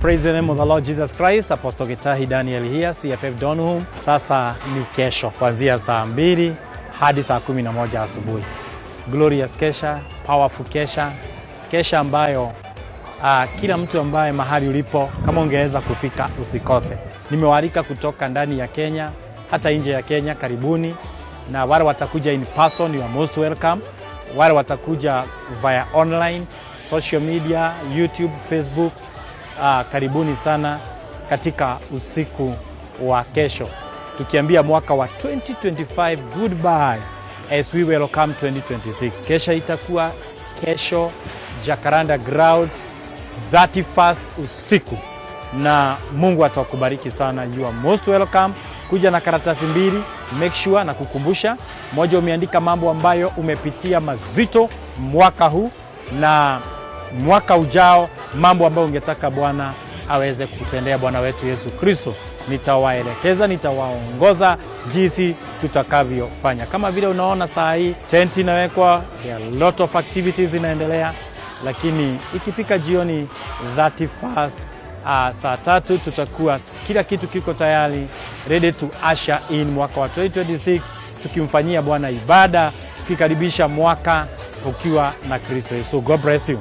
Praise the name of the Lord Jesus Christ. Apostle Gitahi Daniel here, CFF Donholm. Sasa ni kesho kuanzia saa 2 hadi saa 11 asubuhi. Glorious kesha, powerful kesha. Kesha ambayo kila mtu ambaye mahali ulipo kama ungeweza kufika usikose. Nimewaalika kutoka ndani ya Kenya hata nje ya Kenya, karibuni. Na wale watakuja in person, you are most welcome. Wale watakuja via online, social media, YouTube, Facebook, karibuni sana katika usiku wa kesho. Tukiambia mwaka wa 2025 goodbye as we welcome 2026. Kesha itakuwa kesho Jacaranda Grounds 31st usiku, na Mungu atakubariki sana. You are most welcome. Kuja na karatasi 2, make sure na kukumbusha. Moja umeandika mambo ambayo umepitia mazito mwaka huu, na mwaka ujao mambo ambayo ungetaka Bwana aweze kutendea Bwana wetu Yesu Kristo. Nitawaelekeza, nitawaongoza jinsi tutakavyofanya. Kama vile unaona saa hii tent inawekwa, there are a lot of activities inaendelea, lakini ikifika jioni 31st saa 3 tutakuwa kila kitu kiko tayari, ready to usher in mwaka wa 2026, tukimfanyia Bwana ibada, tukikaribisha mwaka ukiwa na Kristo Yesu. God bless you.